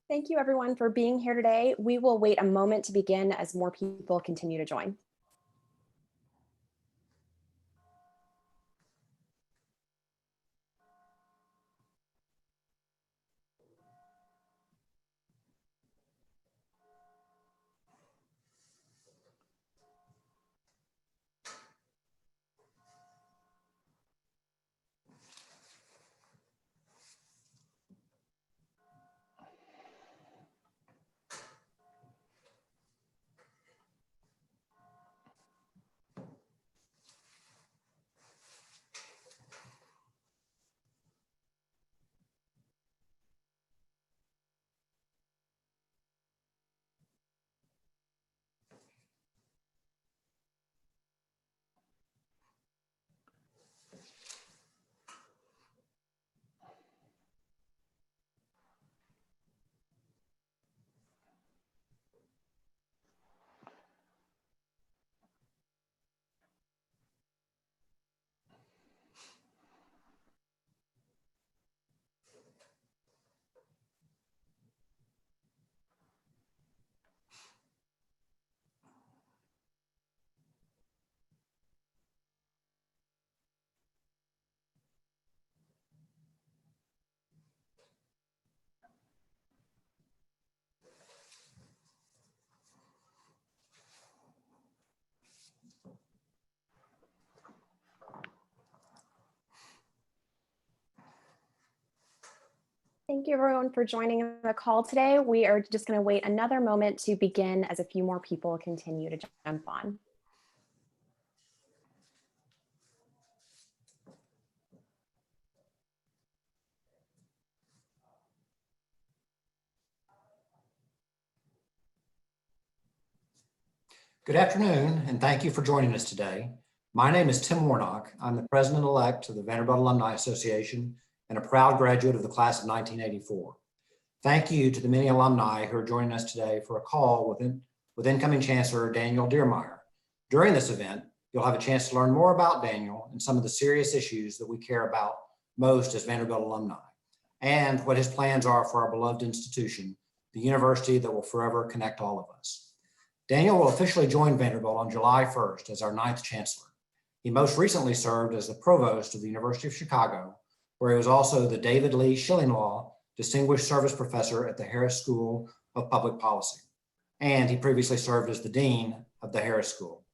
Thank you everyone for being here today. We will wait a moment to begin as more people continue to join. Thank you everyone for joining the call today. We are just going to wait another moment to begin as a few more people continue to jump on. Good afternoon, and thank you for joining us today. My name is Tim Warnock. I'm the president-elect of the Vanderbilt Alumni Association and a proud graduate of the class of 1984. Thank you to the many alumni who are joining us today for a call with incoming Chancellor Daniel Diermeier. During this event, you'll have a chance to learn more about Daniel and some of the serious issues that we care about most as Vanderbilt alumni, and what his plans are for our beloved institution, the university that will forever connect all of us. Daniel will officially join Vanderbilt on July 1st as our 9th chancellor. He most recently served as the provost of the University of Chicago, where he was also the David Lee Schillinglaw Distinguished Service Professor at the Harris School of Public Policy. And he previously served as the Dean of the Harris School.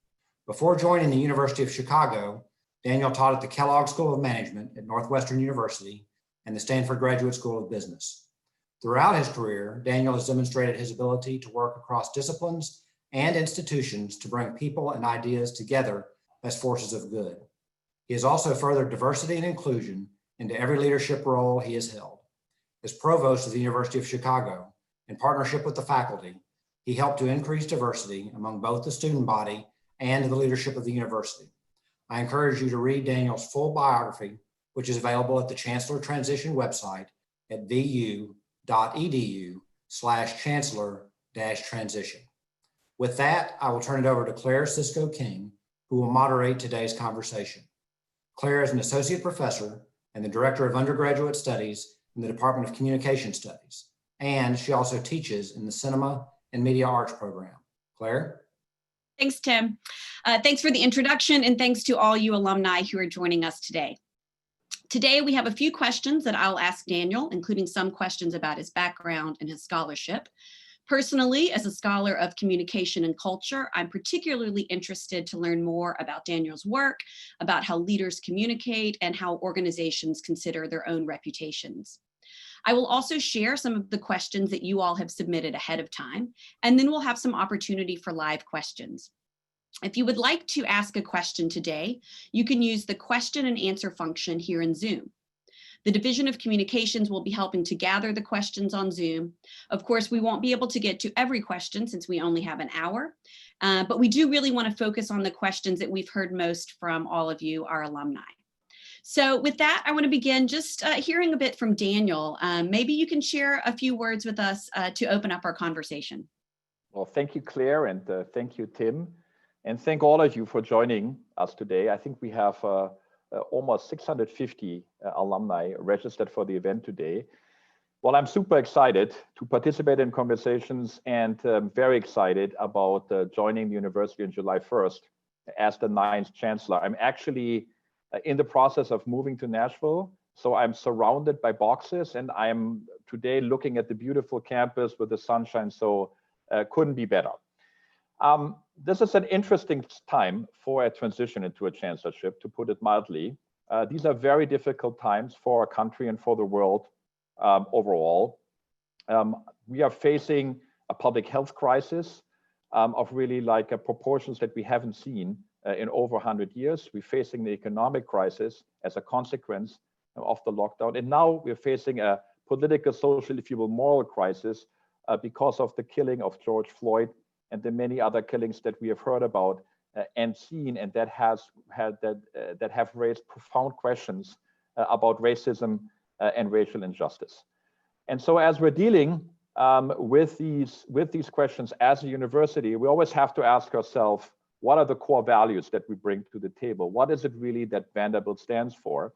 Before joining the University of Chicago, Daniel taught at the Kellogg School of Management at Northwestern University and the Stanford Graduate School of Business. Throughout his career, Daniel has demonstrated his ability to work across disciplines and institutions to bring people and ideas together as forces of good. He has also furthered diversity and inclusion into every leadership role he has held. As provost of the University of Chicago, in partnership with the faculty, he helped to increase diversity among both the student body and the leadership of the university. I encourage you to read Daniel's full biography, which is available at the Chancellor Transition website at vu.edu/chancellor-transition. With that, I will turn it over to Claire Cisco King, who will moderate today's conversation. Claire is an associate professor and the director of undergraduate studies in the Department of Communication Studies, and she also teaches in the Cinema and Media Arts program. Claire? Thanks, Tim. Thanks for the introduction, and thanks to all you alumni who are joining us today. Today, we have a few questions that I'll ask Daniel, including some questions about his background and his scholarship. Personally, as a scholar of communication and culture, I'm particularly interested to learn more about Daniel's work, about how leaders communicate, and how organizations consider their own reputations. I will also share some of the questions that you all have submitted ahead of time, and then we'll have some opportunity for live questions. If you would like to ask a question today, you can use the question and answer function here in Zoom. The Division of Communications will be helping to gather the questions on Zoom. Of course, we won't be able to get to every question since we only have an hour, but we do really want to focus on the questions that we've heard most from all of you, our alumni. So with that, I want to begin just hearing a bit from Daniel. Maybe you can share a few words with us to open up our conversation. Well, thank you, Claire, and thank you, Tim. And thank all of you for joining us today. I think we have almost 650 alumni registered for the event today. Well, I'm super excited to participate in conversations and very excited about joining the university on July 1st as the 9th Chancellor. I'm actually in the process of moving to Nashville, so I'm surrounded by boxes, and I'm today looking at the beautiful campus with the sunshine, so couldn't be better. This is an interesting time for a transition into a chancellorship, to put it mildly. These are very difficult times for our country and for the world overall. We are facing a public health crisis of really like proportions that we haven't seen in over 100 years. We're facing the economic crisis as a consequence of the lockdown. And now we're facing a political, social, if you will, moral crisis because of the killing of George Floyd and the many other killings that we have heard about and seen, and that have raised profound questions about racism and racial injustice. And so as we're dealing with these questions as a university, we always have to ask ourselves, what are the core values that we bring to the table? What is it really that Vanderbilt stands for?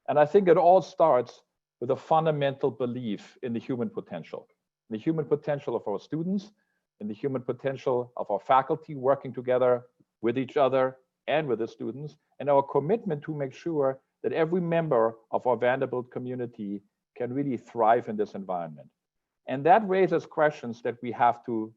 And I think it all starts with a fundamental belief in the human potential of our students, in the human potential of our faculty working together with each other and with the students, and our commitment to make sure that every member of our Vanderbilt community can really thrive in this environment. And that raises questions that we have to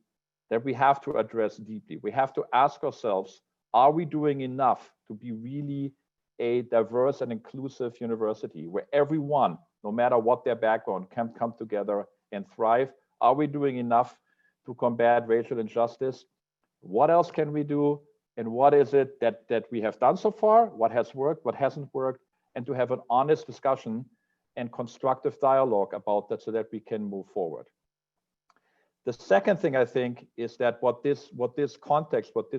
address deeply. We have to ask ourselves, are we doing enough to be really a diverse and inclusive university where everyone, no matter what their background, can come together and thrive? Are we doing enough to combat racial injustice? What else can we do? And what is it that we have done so far? What has worked, what hasn't worked? And to have an honest discussion and constructive dialogue about that so that we can move forward. The second thing I think is that what this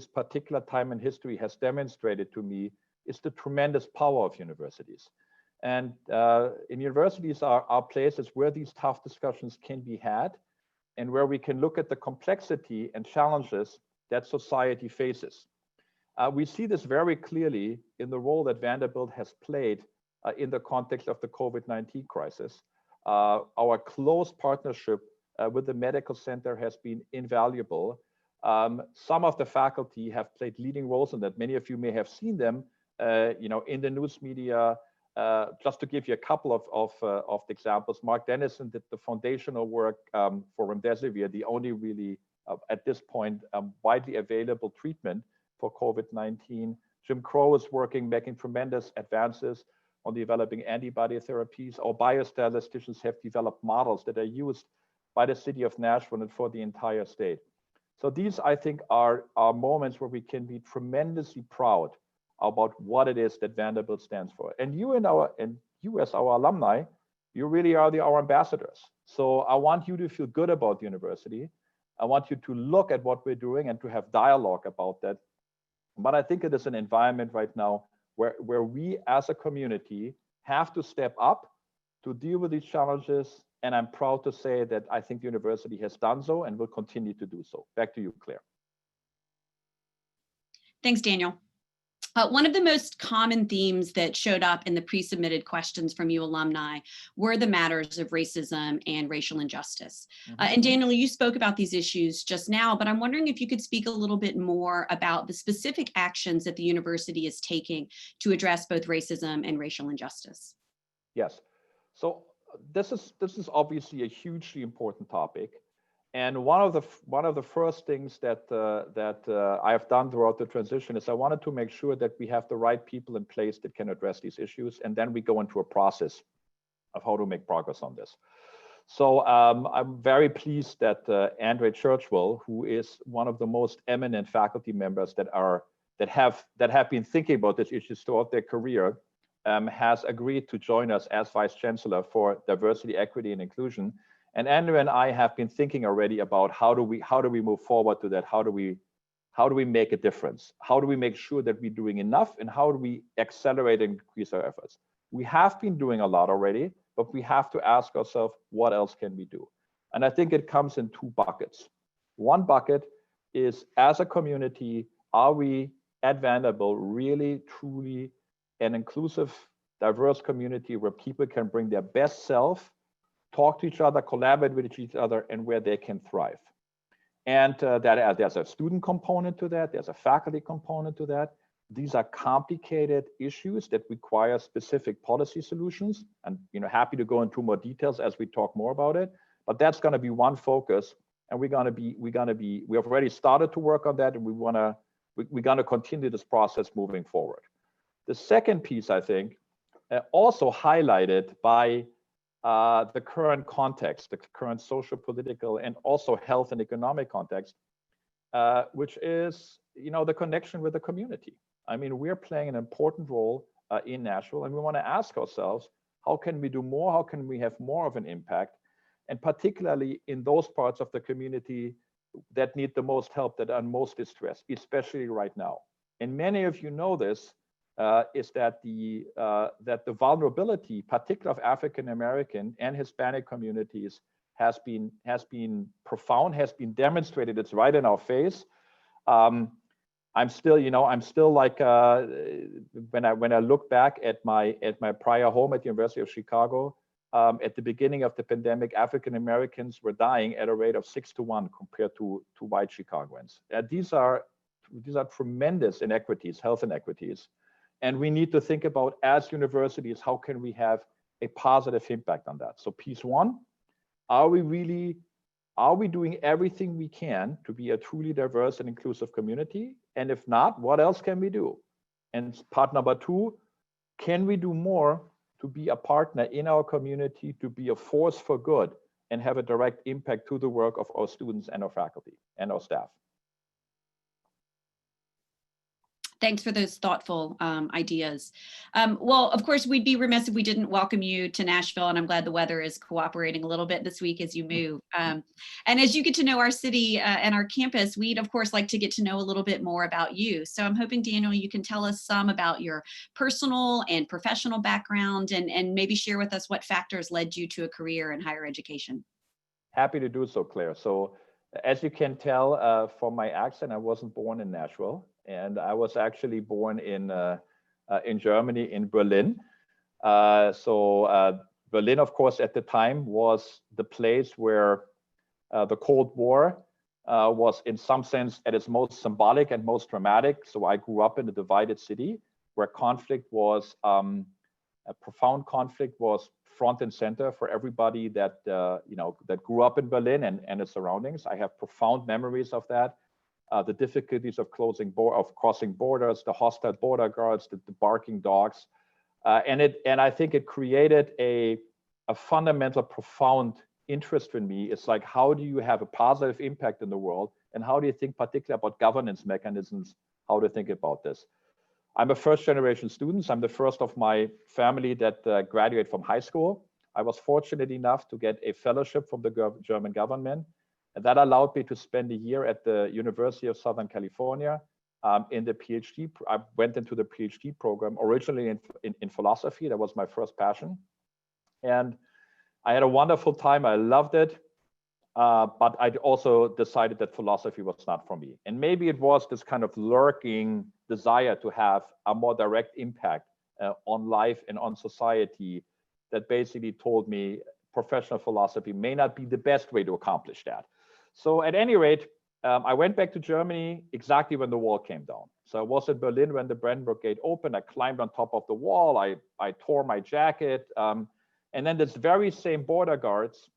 particular time in history has demonstrated to me is the tremendous power of universities. And in universities are places where these tough discussions can be had and where we can look at the complexity and challenges that society faces. We see this very clearly in the role that Vanderbilt has played in the context of the COVID-19 crisis. Our close partnership with the medical center has been invaluable. Some of the faculty have played leading roles in that. Many of you may have seen them, in the news media. Just to give you a couple of examples, Mark Dennison did the foundational work for remdesivir, the only really, at this point, widely available treatment for COVID-19. Jim Crow is making tremendous advances on developing antibody therapies. Our biostatisticians have developed models that are used by the city of Nashville and for the entire state. So these, I think, are moments where we can be tremendously proud about what it is that Vanderbilt stands for. And you as our alumni, you really are our ambassadors. So I want you to feel good about the university. I want you to look at what we're doing and to have dialogue about that. But I think it is an environment right now where we as a community have to step up to deal with these challenges. And I'm proud to say that I think the university has done so and will continue to do so. Back to you, Claire. Thanks, Daniel. One of the most common themes that showed up in the pre-submitted questions from you alumni were the matters of racism and racial injustice. And Daniel, you spoke about these issues just now, but I'm wondering if you could speak a little bit more about the specific actions that the university is taking to address both racism and racial injustice. Yes. So this is obviously a hugely important topic. And one of the first things that I have done throughout the transition is I wanted to make sure that we have the right people in place that can address these issues, and then we go into a process of how to make progress on this. So I'm very pleased that Andre Churchwell, who is one of the most eminent faculty members that have been thinking about these issues throughout their career, has agreed to join us as Vice Chancellor for Diversity, Equity, and Inclusion. And Andrew and I have been thinking already about how do we move forward to that? How do we make a difference? How do we make sure that we're doing enough, and how do we accelerate and increase our efforts? We have been doing a lot already, but we have to ask ourselves, what else can we do? And I think it comes in two buckets. One bucket is, as a community, are we at Vanderbilt really, truly an inclusive, diverse community where people can bring their best self talk to each other, collaborate with each other, and where they can thrive. And there's a student component to that. There's a faculty component to that. These are complicated issues that require specific policy solutions. And happy to go into more details as we talk more about it. But that's going to be one focus, and we have already started to work on that, and we're going to continue this process moving forward. The second piece, I think, also highlighted by the current context, the current social, political, and also health and economic context, which is, the connection with the community. I mean, we're playing an important role in Nashville, and we want to ask ourselves, how can we do more? How can we have more of an impact? And particularly in those parts of the community that need the most help, that are most distressed, especially right now. And many of you know this, is that the vulnerability, particularly of African American and Hispanic communities, has been profound, has been demonstrated. It's right in our face. I'm still like when I look back at my prior home at the University of Chicago, at the beginning of the pandemic, African Americans were dying at a rate of 6 to 1 compared to white Chicagoans. These are tremendous inequities, health inequities. And we need to think about, as universities, how can we have a positive impact on that? So piece one, are we doing everything we can to be a truly diverse and inclusive community? And if not, what else can we do? And part number two, can we do more to be a partner in our community, to be a force for good and have a direct impact to the work of our students and our faculty and our staff? Thanks for those thoughtful ideas. Well, of course, we'd be remiss if we didn't welcome you to Nashville, and I'm glad the weather is cooperating a little bit this week as you move. And as you get to know our city and our campus, we'd, of course, like to get to know a little bit more about you. So I'm hoping, Daniel, you can tell us some about your personal and professional background, and maybe share with us what factors led you to a career in higher education. Happy to do so, Claire. So as you can tell from my accent, I wasn't born in Nashville. And I was actually born in Germany, in Berlin. Berlin, of course, at the time was the place where the Cold War was, in some sense, at its most symbolic and most dramatic. So I grew up in a divided city where conflict was, a profound conflict was front and center for everybody that that grew up in Berlin and its surroundings. I have profound memories of that. The difficulties of crossing borders, the hostile border guards, the barking dogs, and I think it created a fundamental, profound interest in me. It's like, how do you have a positive impact in the world, and how do you think particularly about governance mechanisms? How to think about this? I'm a first-generation student. I'm the first of my family that graduated from high school. I was fortunate enough to get a fellowship from the German government. And that allowed me to spend a year at the University of Southern California in the PhD. I went into the PhD program originally in philosophy. That was my first passion. And I had a wonderful time. I loved it. But I also decided that philosophy was not for me. And maybe it was this kind of lurking desire to have a more direct impact on life and on society that basically told me professional philosophy may not be the best way to accomplish that. So at any rate, I went back to Germany exactly when the wall came down. So I was in Berlin when the Brandenburg Gate opened. I climbed on top of the wall. I tore my jacket. And then this very same border guards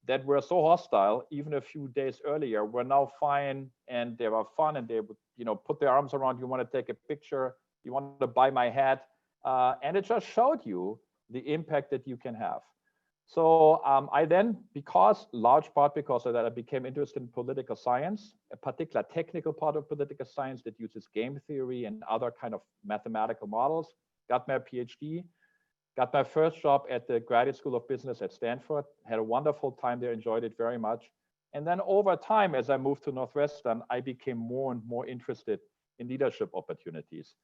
that were so hostile, even a few days earlier, were now fine, and they were fun, and they would, put their arms around you, want to take a picture, you want to buy my hat. And it just showed you the impact that you can have. So I then, large part because of that, I became interested in political science, a particular technical part of political science that uses game theory and other kind of mathematical models. Got my PhD, got my first job at the Graduate School of Business at Stanford, had a wonderful time there, enjoyed it very much. And then over time, as I moved to Northwestern, I became more and more interested in leadership opportunities.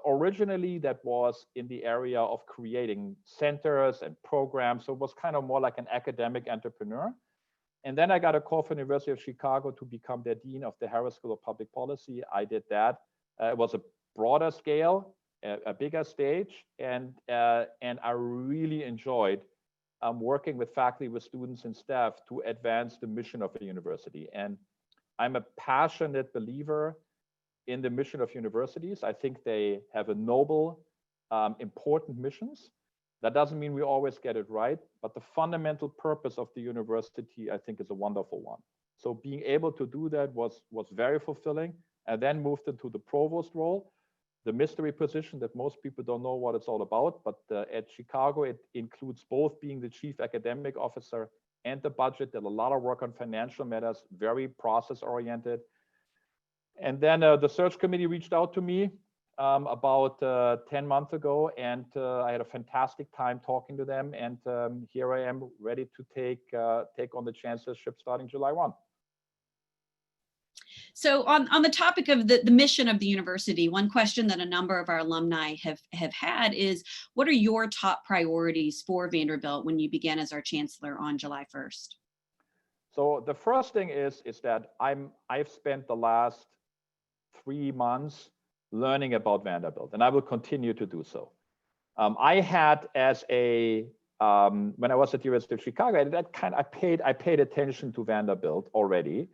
Originally, that was in the area of creating centers and programs. So it was kind of more like an academic entrepreneur. And then I got a call from the University of Chicago to become their dean of the Harris School of Public Policy. I did that. It was a broader scale, a bigger stage, and I really enjoyed working with faculty, with students and staff to advance the mission of the university. And I'm a passionate believer in the mission of universities. I think they have a noble, important missions. That doesn't mean we always get it right, but the fundamental purpose of the university, I think, is a wonderful one. So being able to do that was very fulfilling, and then moved into the provost role, the mystery position that most people don't know what it's all about. But at Chicago, it includes both being the chief academic officer and the budget. Did a lot of work on financial matters, very process oriented. And then the search committee reached out to me about 10 months ago, and I had a fantastic time talking to them. And here I am, ready to take on the chancellorship starting July 1. So on the topic of the mission of the university, one question that a number of our alumni have had is, what are your top priorities for Vanderbilt when you began as our chancellor on July 1st? So the first thing is that I've spent the last 3 months learning about Vanderbilt, and I will continue to do so. I had when I was at the University of Chicago, I paid attention to Vanderbilt already.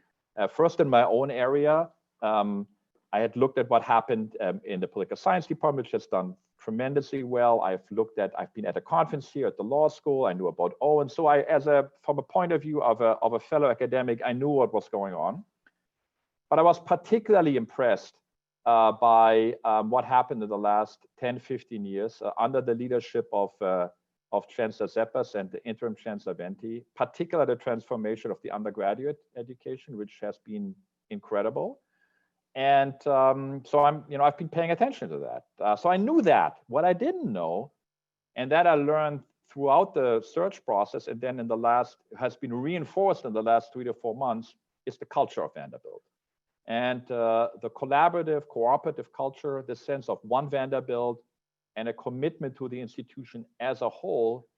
First in my own area, I had looked at what happened in the political science department, which has done tremendously well. I've been at a conference here at the law school. I knew about Owen. So from a point of view of a fellow academic, I knew what was going on. But I was particularly impressed by what happened in the last 10, 15 years under the leadership of Chancellor Zeppers and the interim Chancellor Venti, particularly the transformation of the undergraduate education, which has been incredible. And so I've been paying attention to that. So I knew that. What I didn't know, and that I learned throughout the search process, and then has been reinforced in the last 3 to 4 months, is the culture of Vanderbilt. And the collaborative, cooperative culture, the sense of one Vanderbilt, and a commitment to the institution as a whole,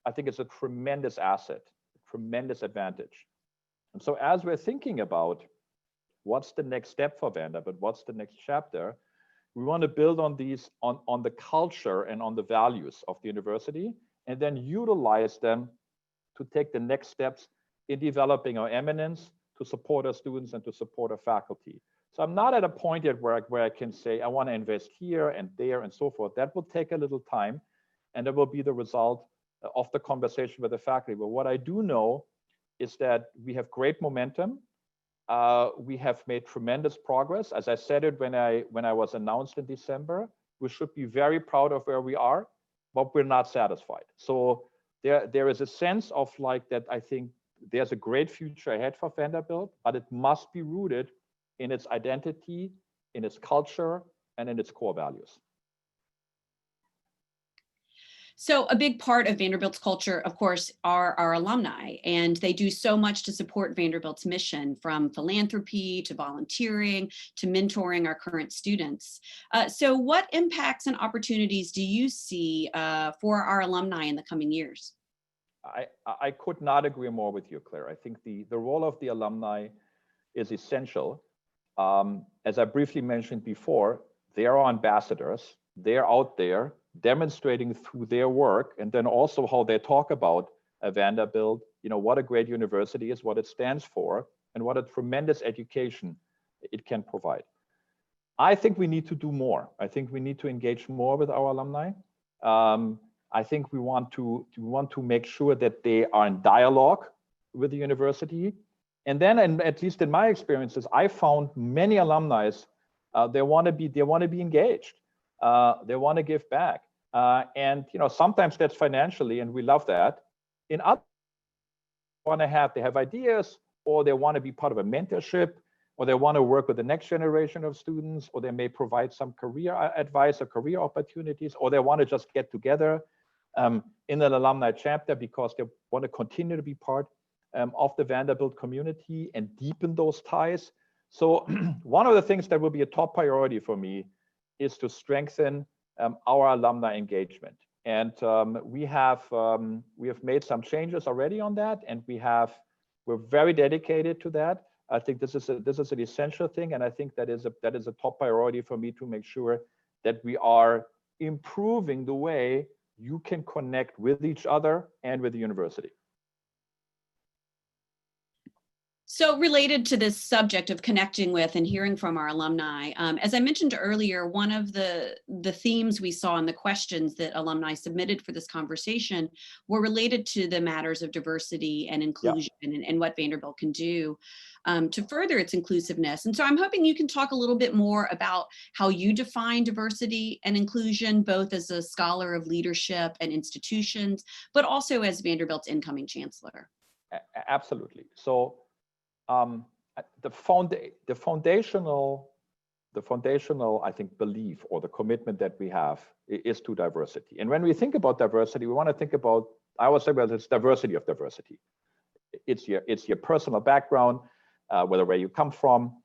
I think it's a tremendous asset, a tremendous advantage. And so as we're thinking about what's the next step for Vanderbilt, what's the next chapter, we want to build on on the culture and on the values of the university, and then utilize them to take the next steps in developing our eminence, to support our students and to support our faculty. So I'm not at a point yet where I can say, I want to invest here and there and so forth. That will take a little time, and that will be the result of the conversation with the faculty. But what I do know is that we have great momentum. We have made tremendous progress. As I said it when I was announced in December, we should be very proud of where we are, but we're not satisfied. So there is a sense of like that. I think there's a great future ahead for Vanderbilt, but it must be rooted in its identity, in its culture, and in its core values. So a big part of Vanderbilt's culture, of course, are our alumni, and they do so much to support Vanderbilt's mission, from philanthropy to volunteering to mentoring our current students. So what impacts and opportunities do you see for our alumni in the coming years? I could not agree more with you, Claire. I think the role of the alumni is essential. As I briefly mentioned before, they are ambassadors. They're out there demonstrating through their work, and then also how they talk about Vanderbilt, what a great university is, what it stands for, and what a tremendous education it can provide. I think we need to do more. I think we need to engage more with our alumni. I think we want to make sure that they are in dialogue with the university. And then, and at least in my experiences, I found many alumni, they want to be engaged. They want to give back. And sometimes that's financially, and we love that. In other, they have ideas, or they want to be part of a mentorship, or they want to work with the next generation of students, or they may provide some career advice or career opportunities, or they want to just get together in an alumni chapter because they want to continue to be part of the Vanderbilt community and deepen those ties. So one of the things that will be a top priority for me is to strengthen our alumni engagement. And we have made some changes already on that, and we're very dedicated to that. I think this is an essential thing, and I think that is a top priority for me to make sure that we are improving the way you can connect with each other and with the university. So related to this subject of connecting with and hearing from our alumni, as I mentioned earlier, one of the themes we saw in the questions that alumni submitted for this conversation were related to the matters of diversity and inclusion and what Vanderbilt can do to further its inclusiveness. And so I'm hoping you can talk a little bit more about how you define diversity and inclusion, both as a scholar of leadership and institutions, but also as Vanderbilt's incoming chancellor. Absolutely. So the foundational, I think, belief or the commitment that we have is to diversity. And when we think about diversity, we want to think about, I always say, well, it's diversity of diversity. It's your personal background, whether where you come from,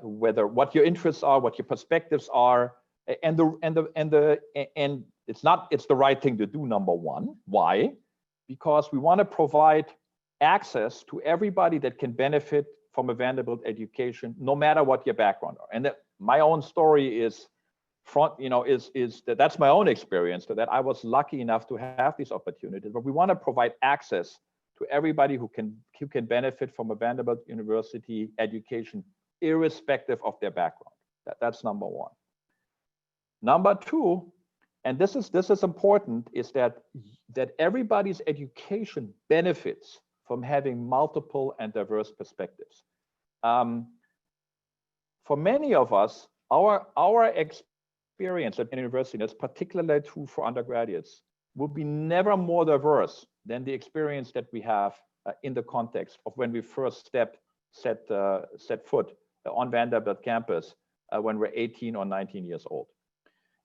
whether what your interests are, what your perspectives are, and it's the right thing to do. Number one, why? Because we want to provide access to everybody that can benefit from a Vanderbilt education, no matter what your background are. And that my own story is that's my own experience, that I was lucky enough to have these opportunities. But we want to provide access to everybody who can benefit from a Vanderbilt University education, irrespective of their background. That's number one. Number two, and this is important, is that everybody's education benefits from having multiple and diverse perspectives. For many of us, our experience at university, and it's particularly true for undergraduates, will be never more diverse than the experience that we have in the context of when we first set foot on Vanderbilt campus when we're 18 or 19 years old.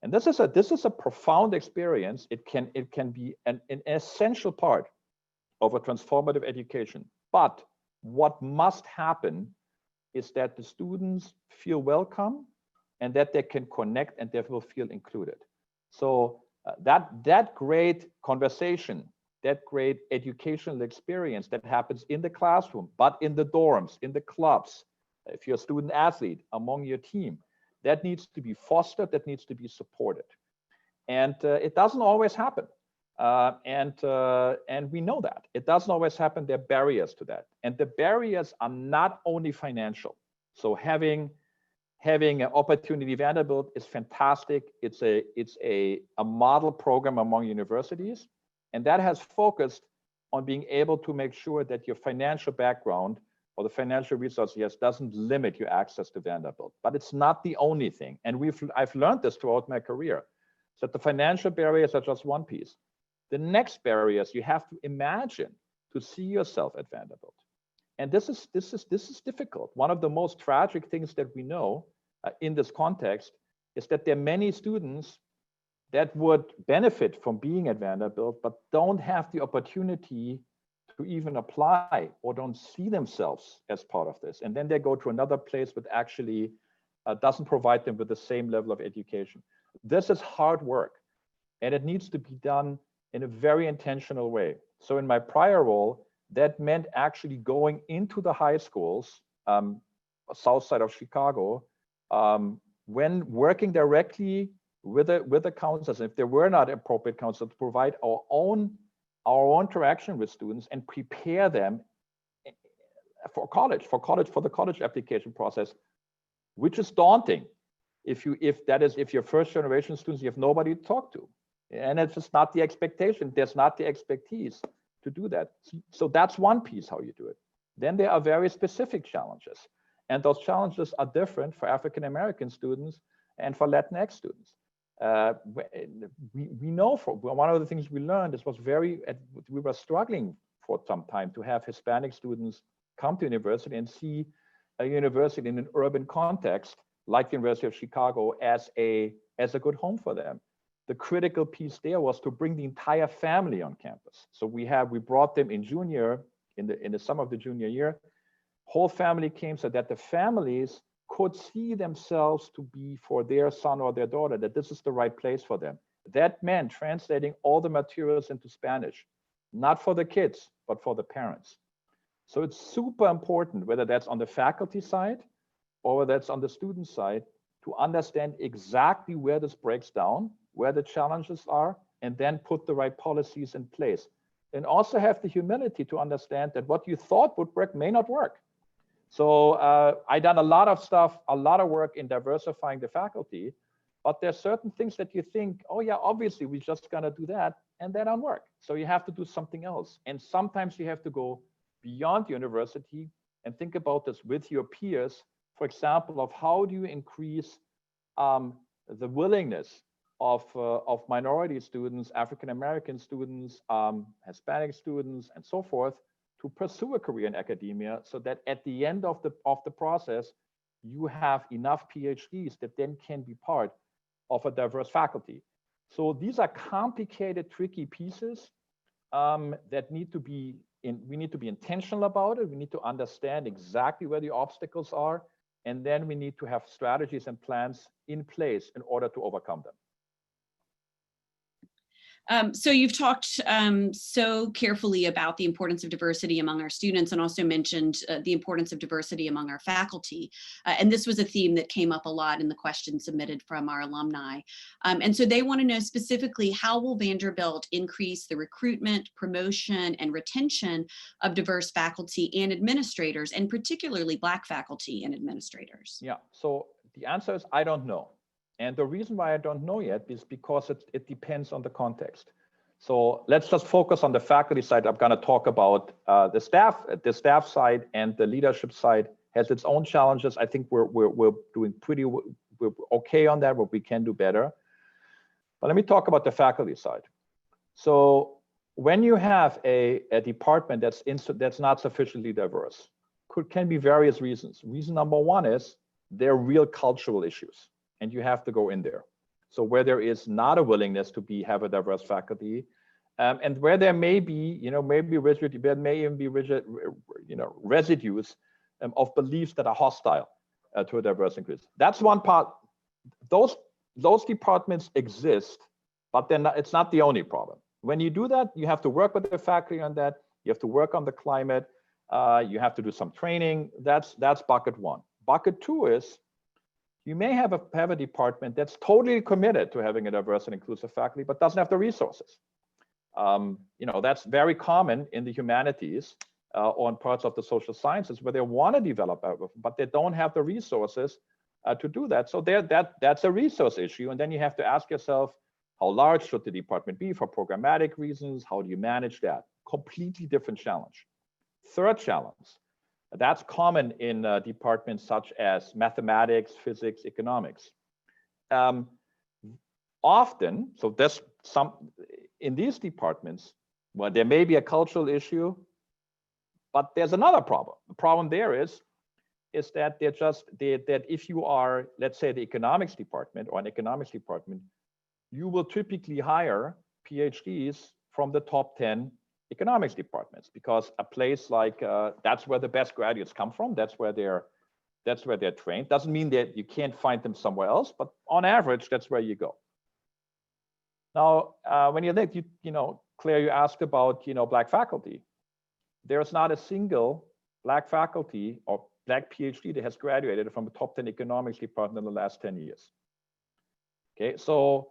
And this is a profound experience. It can be an essential part of a transformative education. But what must happen is that the students feel welcome and that they can connect and they will feel included. So that great conversation, that great educational experience that happens in the classroom, but in the dorms, in the clubs, if you're a student athlete, among your team, that needs to be fostered, that needs to be supported. And it doesn't always happen. And we know that it doesn't always happen. There are barriers to that, and the barriers are not only financial. So having an opportunity Vanderbilt is fantastic. It's a model program among universities, and that has focused on being able to make sure that your financial background or the financial resources yes doesn't limit your access to Vanderbilt. But it's not the only thing, and I've learned this throughout my career. So the financial barriers are just one piece. The next barriers you have to imagine to see yourself at Vanderbilt, and this is difficult. One of the most tragic things that we know in this context is that there are many students that would benefit from being at Vanderbilt, but don't have the opportunity to even apply or don't see themselves as part of this, and then they go to another place that actually doesn't provide them with the same level of education. This is hard work, and it needs to be done in a very intentional way. So in my prior role, that meant actually going into the high schools, south side of Chicago, when working directly with the counselors, if there were not appropriate counselors, to provide our own interaction with students and prepare them for the college application process, which is daunting. If you're first generation students, you have nobody to talk to. And it's just not the expectation. There's not the expertise to do that. So that's one piece how you do it. Then there are very specific challenges. And those challenges are different for African-American students and for Latinx students. We know one of the things we learned, we were struggling for some time to have Hispanic students come to university and see a university in an urban context like the University of Chicago as a good home for them. The critical piece there was to bring the entire family on campus. So we brought them in the summer of the junior year. Whole family came so that the families could see themselves to be for their son or their daughter, that this is the right place for them. That meant translating all the materials into Spanish, not for the kids, but for the parents. So it's super important, whether that's on the faculty side or whether that's on the student side, to understand exactly where this breaks down, where the challenges are, and then put the right policies in place. And also have the humility to understand that what you thought would work may not work. So I done a lot of stuff, a lot of work in diversifying the faculty, but there's certain things that you think, oh yeah, obviously we're just gonna do that, and they don't work. So you have to do something else. And sometimes you have to go beyond university and think about this with your peers, for example, of how do you increase the willingness of minority students, African-American students, Hispanic students, and so forth, to pursue a career in academia, so that at the end of the process, you have enough PhDs that then can be part of a diverse faculty. So these are complicated, tricky pieces that need to be we need to be intentional about it. We need to understand exactly where the obstacles are, and then we need to have strategies and plans in place in order to overcome them. So you've talked so carefully about the importance of diversity among our students, and also mentioned the importance of diversity among our faculty. And this was a theme that came up a lot in the questions submitted from our alumni. And so they want to know specifically, how will Vanderbilt increase the recruitment, promotion, and retention of diverse faculty and administrators, and particularly Black faculty and administrators? Yeah, so the answer is I don't know. And the reason why I don't know yet is because it depends on the context. So let's just focus on the faculty side. I'm going to talk about the staff side, and the leadership side has its own challenges. I think we're doing we're okay on that, but we can do better. But let me talk about the faculty side. So when you have a department that's not sufficiently diverse, can be various reasons. Reason number one is there are real cultural issues, and you have to go in there. So where there is not a willingness to have a diverse faculty, and where there may be, maybe rigid, there may even be rigid, residues of beliefs that are hostile to a diverse increase. That's one part. Those departments exist, but it's not the only problem. When you do that, you have to work with the faculty on that. You have to work on the climate. You have to do some training. That's bucket one. Bucket two is, you may have a department that's totally committed to having a diverse and inclusive faculty, but doesn't have the resources. That's very common in the humanities or in parts of the social sciences, where they want to develop, but they don't have the resources to do that. So that's a resource issue. And then you have to ask yourself, how large should the department be for programmatic reasons? How do you manage that? Completely different challenge. Third challenge. That's common in departments such as mathematics, physics, economics. Often, so there's in these departments, well, there may be a cultural issue, but there's another problem. The problem there is that that if you are, let's say, the economics department or an economics department, you will typically hire PhDs from the top 10 economics departments, because a place like that's where the best graduates come from. That's where they're trained. Doesn't mean that you can't find them somewhere else, but on average, that's where you go. Now, when you think, Claire, you asked about Black faculty. There's not a single Black faculty or Black PhD that has graduated from the top 10 economics department in the last 10 years. Okay, so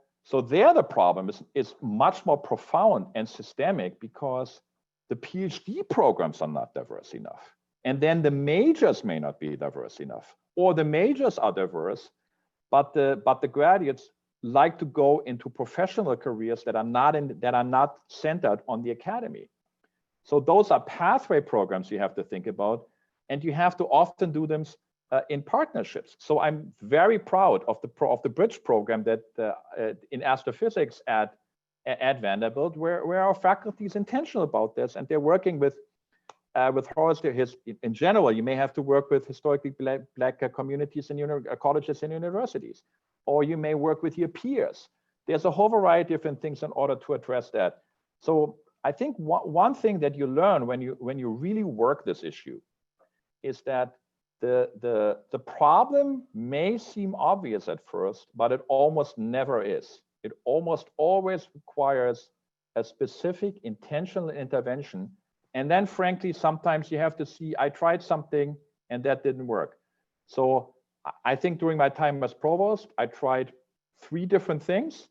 there the problem is much more profound and systemic, because the PhD programs are not diverse enough. And then the majors may not be diverse enough, or the majors are diverse, but the graduates like to go into professional careers that are not centered on the academy. So those are pathway programs you have to think about, and you have to often do them in partnerships. So I'm very proud of the bridge program that in astrophysics at Vanderbilt, where our faculty is intentional about this, and they're working with Horace. In general, you may have to work with historically Black communities in colleges and universities, or you may work with your peers. There's a whole variety of different things in order to address that. So I think one thing that you learn when you really work this issue is that the problem may seem obvious at first, but it almost never is. It almost always requires a specific intentional intervention. And then frankly, sometimes you have to see, I tried something and that didn't work. So I think during my time as provost, I tried 3 different things.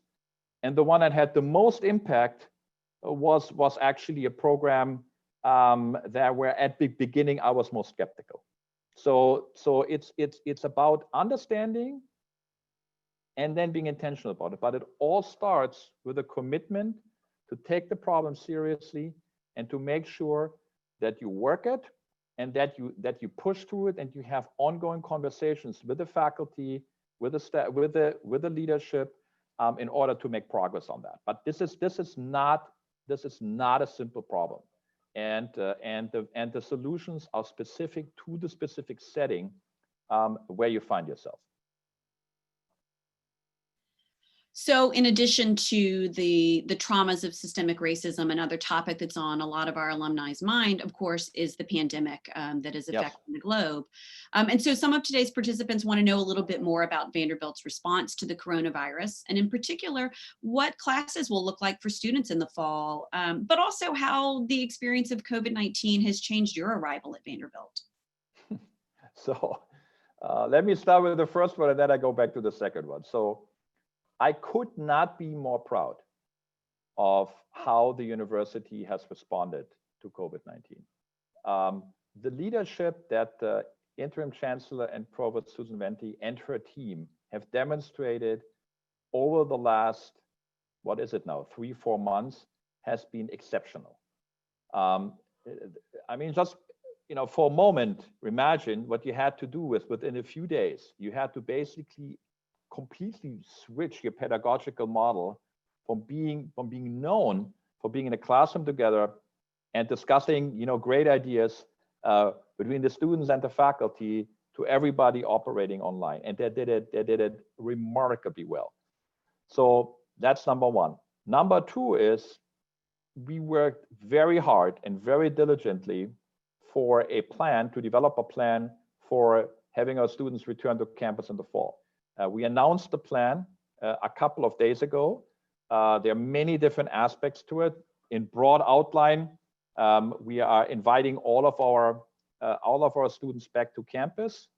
And the one that had the most impact was actually a program that where at the beginning I was most skeptical. So it's about understanding and then being intentional about it. But it all starts with a commitment to take the problem seriously and to make sure that you work it and that you push through it, and you have ongoing conversations with the faculty, with the staff, with the leadership, in order to make progress on that. But this is not a simple problem, and the solutions are specific to the specific setting where you find yourself. So in addition to the traumas of systemic racism, another topic that's on a lot of our alumni's mind, of course, is the pandemic that is affecting the globe. And so some of today's participants want to know a little bit more about Vanderbilt's response to the coronavirus, and in particular, what classes will look like for students in the fall, but also how the experience of COVID-19 has changed your arrival at Vanderbilt. So let me start with the first one, and then I go back to the second one. So I could not be more proud of how the university has responded to COVID-19. The leadership that the interim chancellor and Provost Susan Venti and her team have demonstrated over the last, what is it now, 3-4 months, has been exceptional. I mean, just, for a moment, imagine what you had to do within a few days. You had to basically completely switch your pedagogical model from being known for being in a classroom together and discussing great ideas between the students and the faculty to everybody operating online, and they did it remarkably well. So that's number one. Number two is we worked very hard and very diligently to develop a plan for having our students return to campus in the fall. We announced the plan a couple of days ago. There are many different aspects to it. In broad outline, we are inviting all of our students back to campus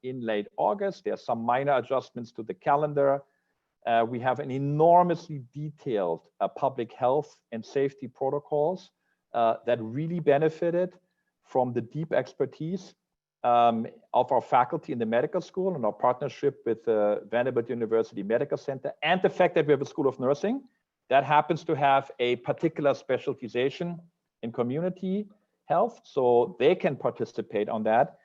in late August. There are some minor adjustments to the calendar. We have an enormously detailed public health and safety protocols that really benefited from the deep expertise of our faculty in the medical school and our partnership with the Vanderbilt University Medical Center, and the fact that we have a School of Nursing that happens to have a particular specialization in community health, so they can participate on that.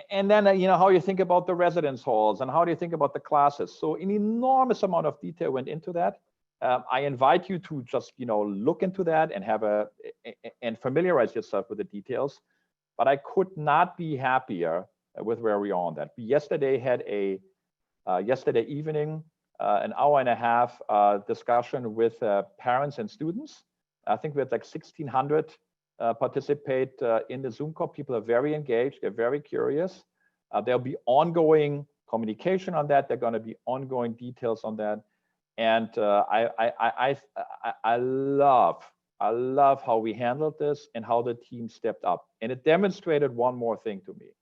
And then, how you think about the residence halls and how do you think about the classes. So an enormous amount of detail went into that. I invite you to just, look into that and familiarize yourself with the details. But I could not be happier with where we are on that. We yesterday had yesterday evening, an hour and a half discussion with parents and students. I think we had like 1,600 participate in the Zoom call. People are very engaged. They're very curious. There'll be ongoing communication on that. There are going to be ongoing details on that. And I love how we handled this and how the team stepped up. And it demonstrated one more thing to me.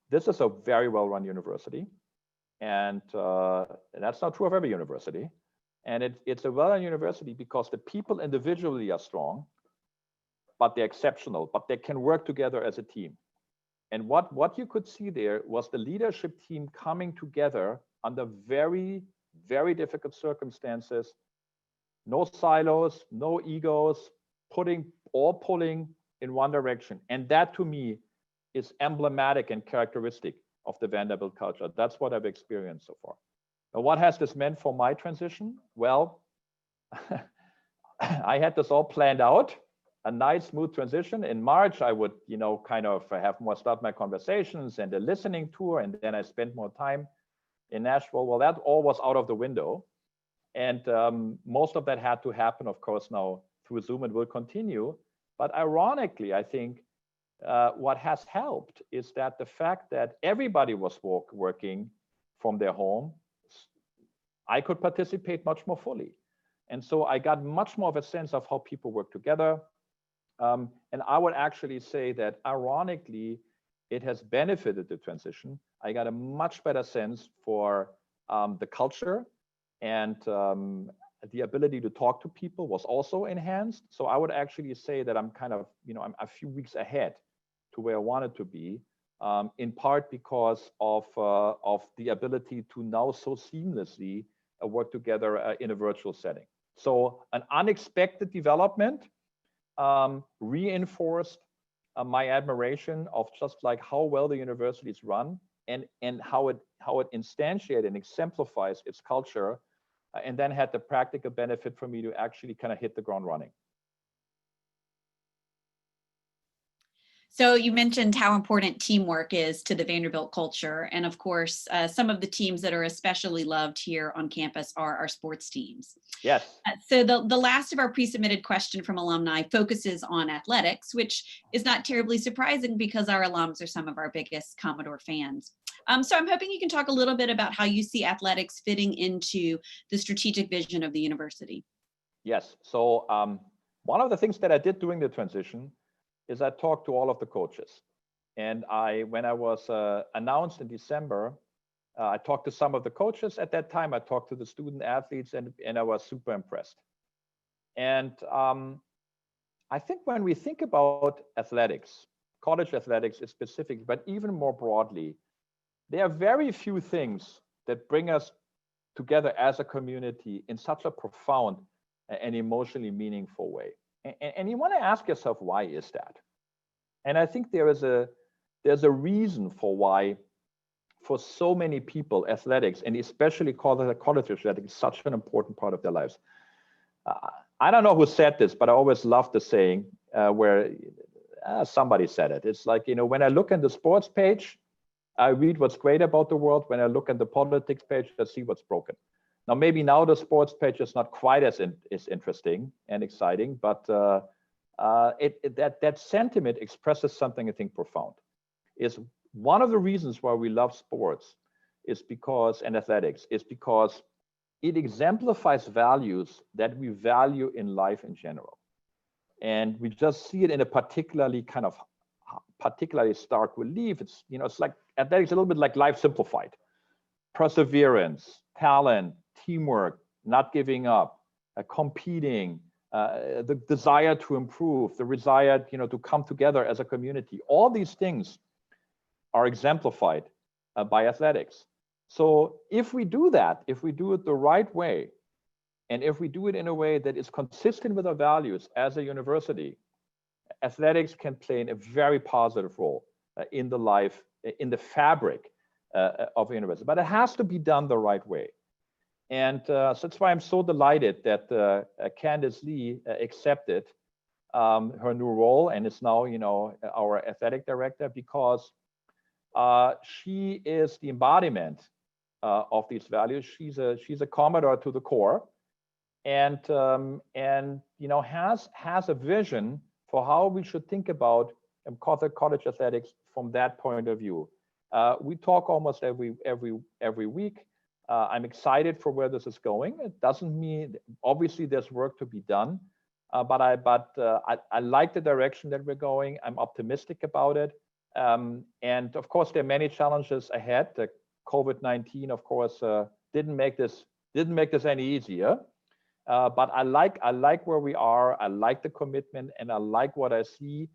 This is a very well-run university, and that's not true of every university. And it's a well-run university because the people individually are strong, but they're exceptional, but they can work together as a team. And what you could see there was the leadership team coming together under very, very difficult circumstances. No silos, no egos, pulling in one direction. And that to me is emblematic and characteristic of the Vanderbilt culture. That's what I've experienced so far. Now, what has this meant for my transition? Well, I had this all planned out, a nice smooth transition. In March, I would, kind of start my conversations and a listening tour, and then I spent more time in Nashville. Well, that all was out of the window. And most of that had to happen, of course, now through Zoom and will continue. But ironically, I think what has helped is that the fact that everybody was working from their home, I could participate much more fully. And so I got much more of a sense of how people work together. And I would actually say that ironically, it has benefited the transition. I got a much better sense for The culture and the ability to talk to people was also enhanced. So I would actually say that I'm kind of, I'm a few weeks ahead to where I wanted to be, in part because of the ability to now so seamlessly work together in a virtual setting. So an unexpected development reinforced my admiration of just like how well the university is run and how it instantiates and exemplifies its culture, and then had the practical benefit for me to actually kind of hit the ground running. So you mentioned how important teamwork is to the Vanderbilt culture. And of course, some of the teams that are especially loved here on campus are our sports teams. Yes. So the last of our pre-submitted question from alumni focuses on athletics, which is not terribly surprising because our alums are some of our biggest Commodore fans. So I'm hoping you can talk a little bit about how you see athletics fitting into the strategic vision of the university. Yes. So one of the things that I did during the transition is I talked to all of the coaches. And when I was announced in December, I talked to some of the coaches at that time. I talked to the student athletes, and I was super impressed. And I think when we think about athletics, college athletics is specific, but even more broadly, there are very few things that bring us together as a community in such a profound and emotionally meaningful way. And you want to ask yourself, why is that? And I think there's a reason for why, for so many people, athletics, and especially college athletics, is such an important part of their lives. I don't know who said this, but I always love the saying where somebody said it. It's like, when I look at the sports page, I read what's great about the world. When I look at the politics page, I see what's broken. Now, maybe now the sports page is not quite as interesting and exciting, but that sentiment expresses something I think profound. Is one of the reasons why we love sports and athletics is because it exemplifies values that we value in life in general. And we just see it in a particularly stark relief. It's like athletics, a little bit like life simplified. Perseverance, talent, teamwork, not giving up, competing, the desire to improve, the desire, to come together as a community. All these things are exemplified by athletics. So if we do that, if we do it the right way, and if we do it in a way that is consistent with our values as a university, athletics can play a very positive role in the fabric of a university. But it has to be done the right way. And so that's why I'm so delighted that Candice Lee accepted her new role and is now, our athletic director, because she is the embodiment of these values. She's a Commodore to the core, and has a vision for how we should think about college athletics from that point of view. We talk almost every week. I'm excited for where this is going. It doesn't mean, obviously there's work to be done, but I like the direction that we're going. I'm optimistic about it. And of course, there are many challenges ahead. The COVID-19, of course, didn't make this any easier. But I like where we are. I like the commitment, and I like what I see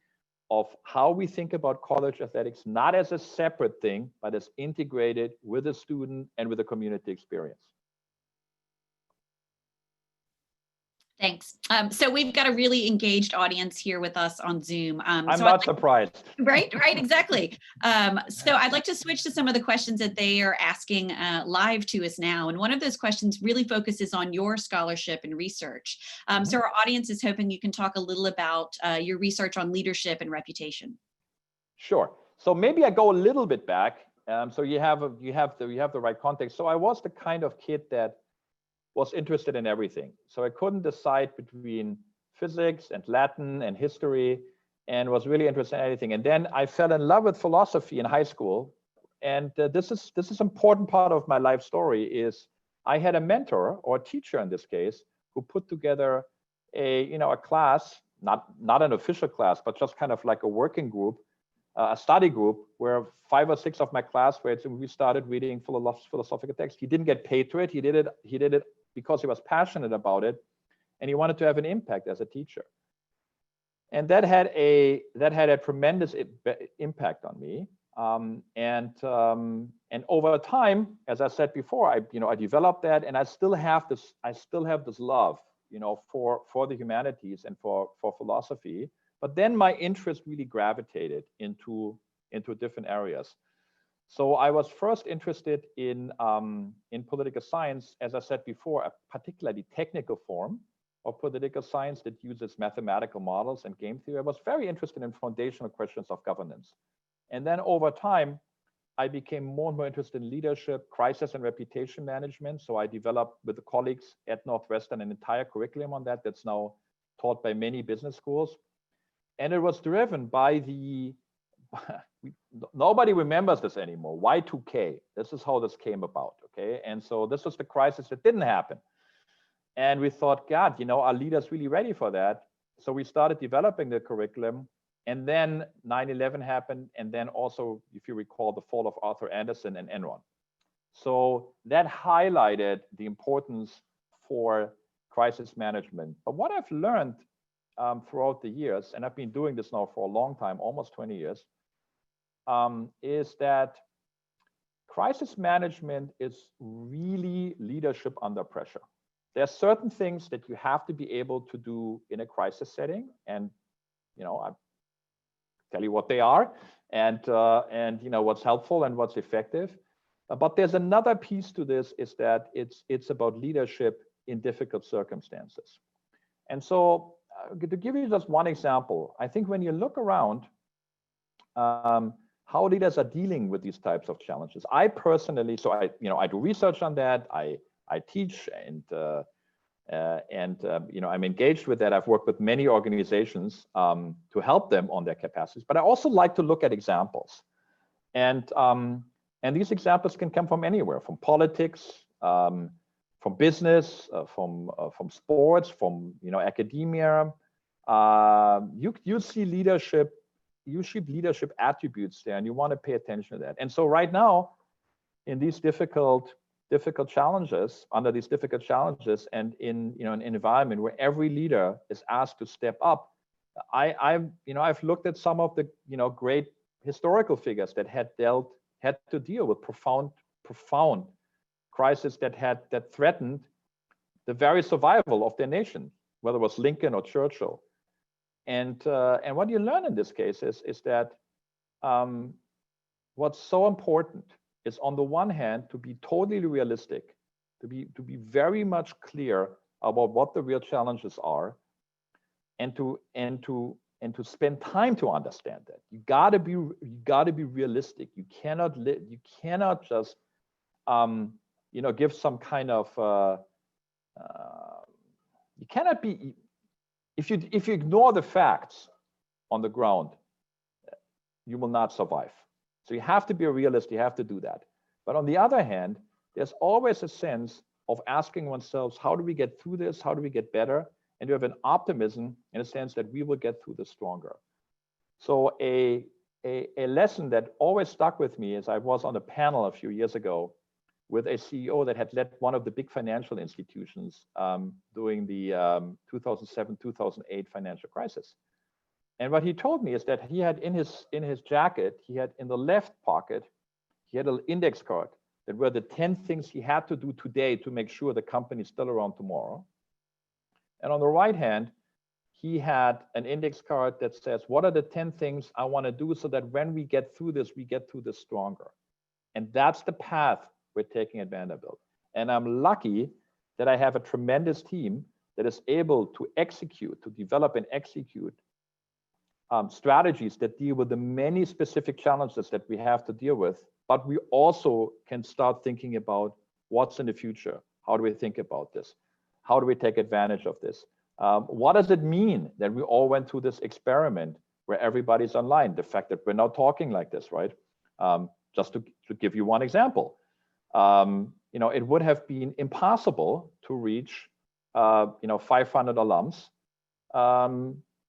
of how we think about college athletics, not as a separate thing, but as integrated with the student and with the community experience. Thanks. So we've got a really engaged audience here with us on Zoom. I'm not surprised. Right, exactly. So I'd like to switch to some of the questions that they are asking live to us now. And one of those questions really focuses on your scholarship and research. So our audience is hoping you can talk a little about your research on leadership and reputation. Sure. So maybe I go a little bit back. So you have the right context. So I was the kind of kid that was interested in everything. So I couldn't decide between physics and Latin and history, and was really interested in anything. And then I fell in love with philosophy in high school. And this is important part of my life story is I had a mentor, or a teacher in this case, who put together a class, not an official class, but just kind of like a working group a study group where 5 or 6 of my classmates, and we started reading philosophical texts. He didn't get paid to it. He did it because he was passionate about it, and he wanted to have an impact as a teacher. And that had a tremendous impact on me. And over time, as I said before, I developed that, and I still have this love, for the humanities and for philosophy. But then my interest really gravitated into different areas. So I was first interested in political science, as I said before, a particularly technical form of political science that uses mathematical models and game theory. I was very interested in foundational questions of governance. And then over time, I became more and more interested in leadership, crisis and reputation management. So I developed with the colleagues at Northwestern an entire curriculum on that that's now taught by many business schools. And it was driven by nobody remembers this anymore, Y2K. This is how this came about, okay? And so this was the crisis that didn't happen. And we thought, God, are leaders really ready for that? So we started developing the curriculum. And then 9/11 happened. And then also, if you recall, the fall of Arthur Andersen and Enron. So that highlighted the importance for crisis management. But what I've learned throughout the years, and I've been doing this now for a long time, almost 20 years, is that crisis management is really leadership under pressure. There are certain things that you have to be able to do in a crisis setting, and I tell you what they are, and what's helpful and what's effective. But there's another piece to this, is that it's about leadership in difficult circumstances. And so, to give you just one example, I think when you look around, how leaders are dealing with these types of challenges. I personally, so I do research on that. I teach, and I'm engaged with that. I've worked with many organizations to help them on their capacities. But I also like to look at examples, and these examples can come from anywhere, from politics, from business, from sports, from academia. You see leadership. You see leadership attributes there, and you want to pay attention to that. And so right now, in these difficult challenges, under these difficult challenges, and in an environment where every leader is asked to step up, I've looked at some of the great historical figures that had to deal with profound crisis that threatened the very survival of their nation, whether it was Lincoln or Churchill. And what you learn in this case is that what's so important is, on the one hand, to be totally realistic, to be very much clear about what the real challenges are, and to spend time to understand that. You gotta be realistic. You cannot just give some kind of you cannot be. If you ignore the facts on the ground, you will not survive. So you have to be a realist. You have to do that. But on the other hand, there's always a sense of asking oneself, how do we get through this? How do we get better? And you have an optimism in a sense that we will get through this stronger. So a lesson that always stuck with me is, I was on a panel a few years ago with a CEO that had led one of the big financial institutions during the 2007-2008 financial crisis. And what he told me is that he had in his jacket, he had in the left pocket, he had an index card that were the 10 things he had to do today to make sure the company is still around tomorrow. And on the right hand, he had an index card that says, what are the 10 things I want to do so that when we get through this stronger? And that's the path we're taking at Vanderbilt. And I'm lucky that I have a tremendous team that is able to develop and execute strategies that deal with the many specific challenges that we have to deal with. But we also can start thinking about what's in the future. How do we think about this? How do we take advantage of this? What does it mean that we all went through this experiment where everybody's online? The fact that we're now talking like this, right? Just to give you one example. It would have been impossible to reach 500 alums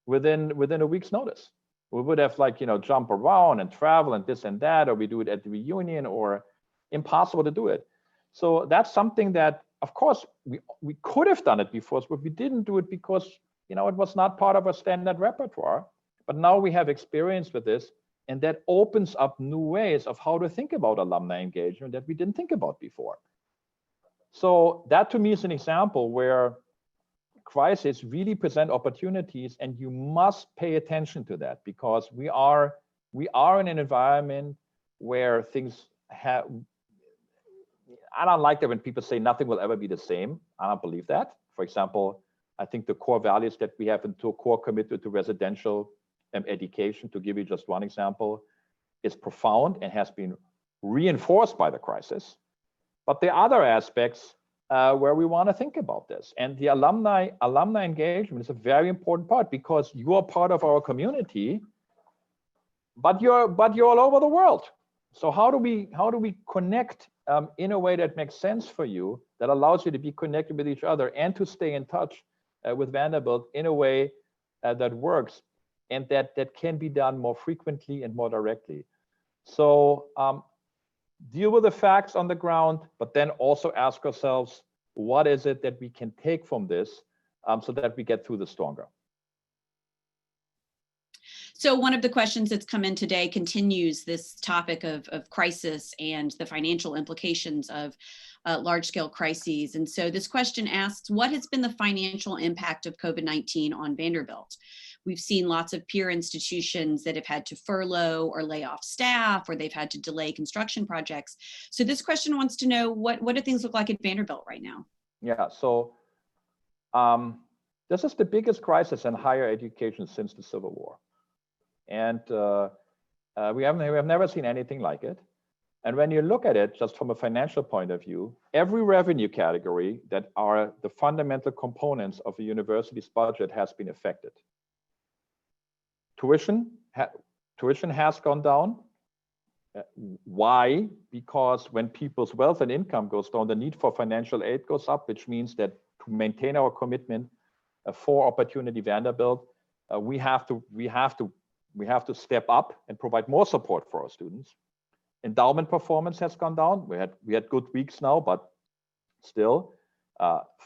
within a week's notice. We would have jump around and travel and this and that, or we do it at the reunion, or impossible to do it. So that's something that, of course, we could have done it before, but we didn't do it because, it was not part of our standard repertoire. But now we have experience with this, and that opens up new ways of how to think about alumni engagement that we didn't think about before. So that to me is an example where crises really present opportunities, and you must pay attention to that, because we are in an environment where things have. I don't like that when people say nothing will ever be the same. I don't believe that. For example, I think the core values that we have into a core commitment to residential education, to give you just one example, is profound and has been reinforced by the crisis. But there are other aspects where we want to think about this. And the alumni engagement is a very important part, because you are part of our community, but you're all over the world. So how do we connect in a way that makes sense for you, that allows you to be connected with each other and to stay in touch with Vanderbilt in a way that works, and that can be done more frequently and more directly. So deal with the facts on the ground, but then also ask ourselves, what is it that we can take from this so that we get through this stronger? So one of the questions that's come in today continues this topic of crisis and the financial implications of large-scale crises. And so this question asks, what has been the financial impact of COVID-19 on Vanderbilt? We've seen lots of peer institutions that have had to furlough or lay off staff, or they've had to delay construction projects. So this question wants to know, what do things look like at Vanderbilt right now? Yeah, so this is the biggest crisis in higher education since the Civil War. And we have never seen anything like it. And when you look at it just from a financial point of view, every revenue category that are the fundamental components of a university's budget has been affected. Tuition has gone down. Why? Because when people's wealth and income goes down, the need for financial aid goes up, which means that to maintain our commitment for Opportunity Vanderbilt, we have to step up and provide more support for our students. Endowment performance has gone down. We had good weeks now, but still,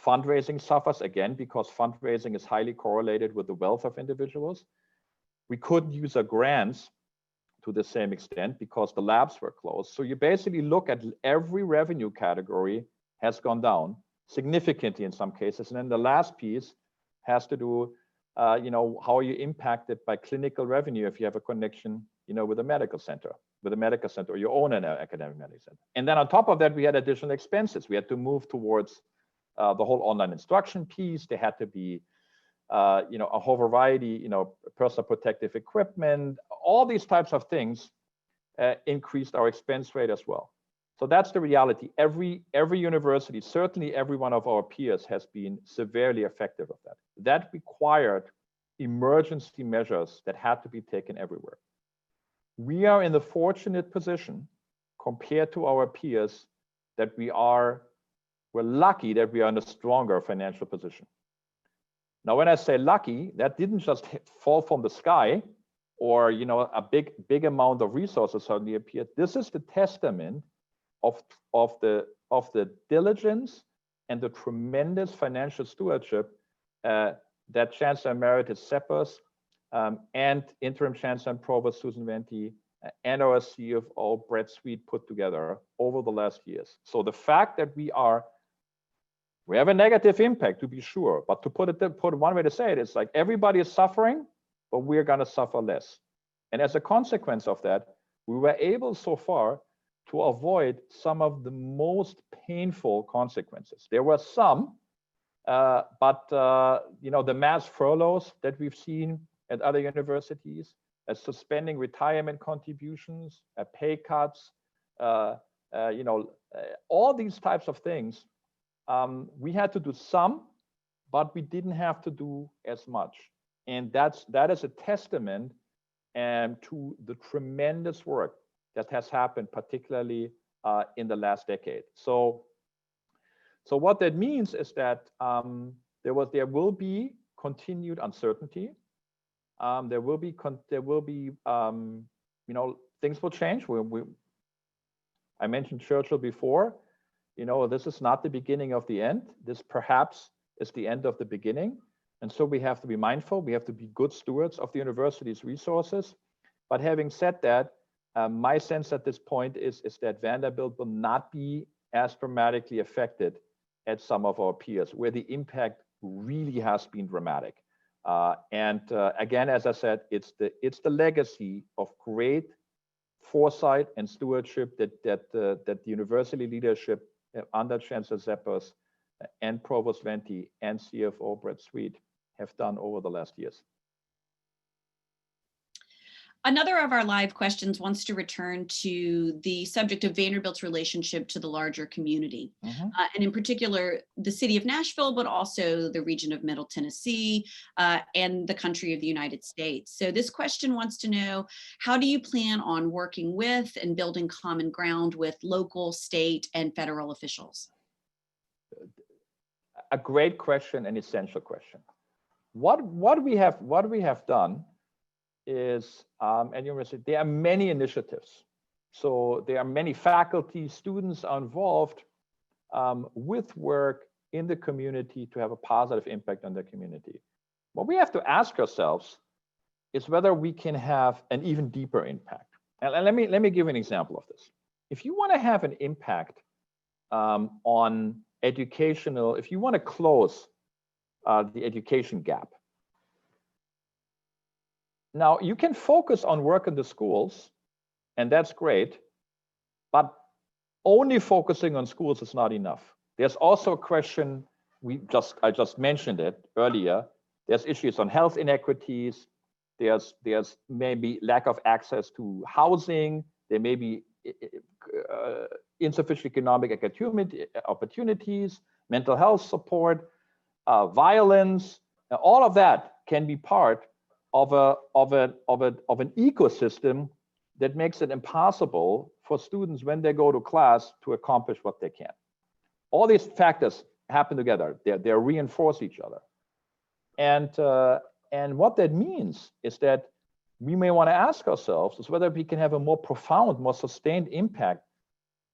fundraising suffers again, because fundraising is highly correlated with the wealth of individuals. We couldn't use our grants to the same extent because the labs were closed. So you basically look at every revenue category has gone down significantly in some cases. And then the last piece has to do, how are you impacted by clinical revenue if you have a connection, with a medical center, or you own an academic medical center. And then on top of that, we had additional expenses. We had to move towards the whole online instruction piece. There had to be, a whole variety, personal protective equipment, all these types of things increased our expense rate as well. So that's the reality. Every university, certainly every one of our peers, has been severely affected of that. That required emergency measures that had to be taken everywhere. We are in the fortunate position compared to our peers that we're lucky that we are in a stronger financial position. Now, when I say lucky, that didn't just fall from the sky, or a big amount of resources suddenly appeared. This is the testament of the diligence and the tremendous financial stewardship that Chancellor Emeritus Seppers and Interim Chancellor and Provost Susan Venti and our CFO Brett Sweet put together over the last years. So the fact that we have a negative impact, to be sure, but to put one way to say it, it's like everybody is suffering, but we're going to suffer less. And as a consequence of that, we were able so far to avoid some of the most painful consequences. There were some, but the mass furloughs that we've seen at other universities, suspending retirement contributions, pay cuts, all these types of things. We had to do some, but we didn't have to do as much. And that is a testament to the tremendous work that has happened, particularly in the last decade. So what that means is that there will be continued uncertainty. There will be, things will change. I mentioned Churchill before. This is not the beginning of the end. This perhaps is the end of the beginning. And so we have to be mindful. We have to be good stewards of the university's resources. But having said that, my sense at this point is that Vanderbilt will not be as dramatically affected as some of our peers, where the impact really has been dramatic. Again, as I said, it's the legacy of great foresight and stewardship that the university leadership under Chancellor Zeppers and Provost Venti and CFO Brett Sweet have done over the last years. Another of our live questions wants to return to the subject of Vanderbilt's relationship to the larger community, and in particular, the city of Nashville, but also the region of Middle Tennessee and the country of the United States. So this question wants to know, how do you plan on working with and building common ground with local, state, and federal officials? A great question, an essential question. What we have done is at university, there are many initiatives. So there are many faculty, students are involved with work in the community to have a positive impact on the community. What we have to ask ourselves is whether we can have an even deeper impact. And let me give an example of this. If you want to have an impact on educational, if you want to close the education gap, now, you can focus on work in the schools, and that's great, but only focusing on schools is not enough. There's also a question, I just mentioned it earlier, there's issues on health inequities, there's maybe lack of access to housing, there may be insufficient economic opportunities, mental health support, violence, all of that can be part of an ecosystem that makes it impossible for students when they go to class to accomplish what they can. All these factors happen together. They reinforce each other. And what that means is that we may want to ask ourselves is whether we can have a more profound, more sustained impact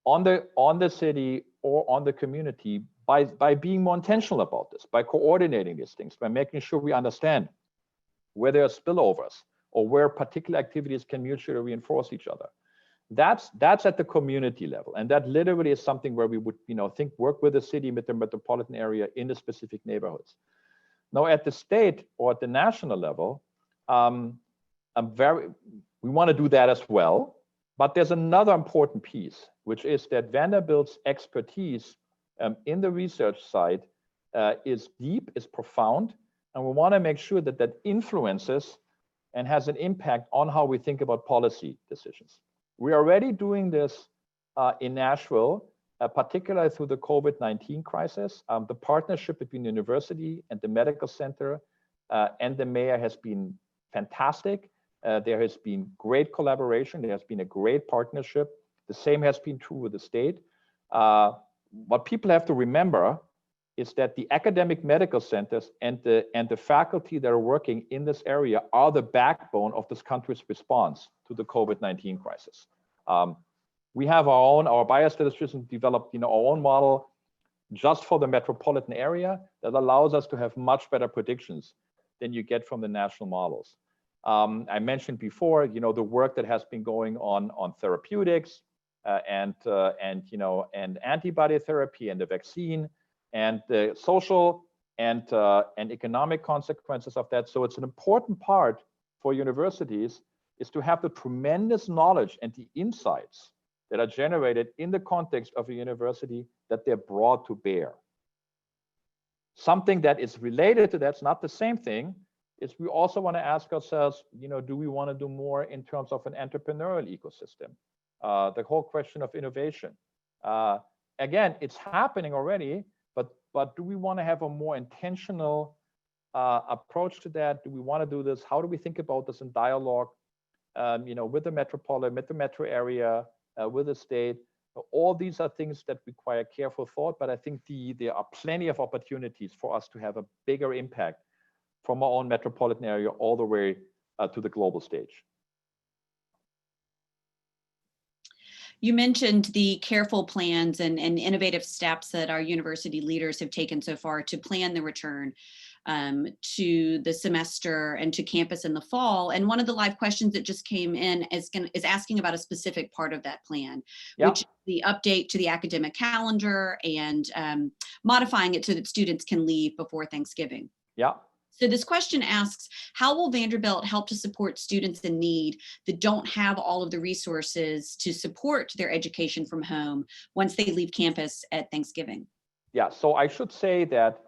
on the city or on the community by being more intentional about this, by coordinating these things, by making sure we understand where there are spillovers or where particular activities can mutually reinforce each other. That's at the community level. And that literally is something where we would work with the city, with the metropolitan area in the specific neighborhoods. Now at the state or at the national level, we want to do that as well. But there's another important piece, which is that Vanderbilt's expertise in the research side is deep, is profound. And we want to make sure that that influences and has an impact on how we think about policy decisions. We're already doing this in Nashville, particularly through the COVID-19 crisis. The partnership between the university and the medical center and the mayor has been fantastic. There has been great collaboration. There has been a great partnership. The same has been true with the state. What people have to remember is that the academic medical centers and the faculty that are working in this area are the backbone of this country's response to the COVID-19 crisis. We have our biostatisticians developed our own model just for the metropolitan area that allows us to have much better predictions than you get from the national models. I mentioned before, the work that has been going on therapeutics and antibody therapy and the vaccine, and the social and economic consequences of that. So it's an important part for universities is to have the tremendous knowledge and the insights that are generated in the context of a university that they're brought to bear. Something that is related to that's not the same thing is we also want to ask ourselves, do we want to do more in terms of an entrepreneurial ecosystem? The whole question of innovation. Again, it's happening already, but do we want to have a more intentional approach to that? Do we want to do this? How do we think about this in dialogue, with the metropolitan, with the metro area, with the state? All these are things that require careful thought, but I think there are plenty of opportunities for us to have a bigger impact from our own metropolitan area all the way to the global stage. You mentioned the careful plans and innovative steps that our university leaders have taken so far to plan the return to the semester and to campus in the fall. And one of the live questions that just came in is asking about a specific part of that plan, which is the update to the academic calendar and modifying it so that students can leave before Thanksgiving. Yeah. So this question asks, how will Vanderbilt help to support students in need that don't have all of the resources to support their education from home once they leave campus at Thanksgiving? Yeah, so I should say that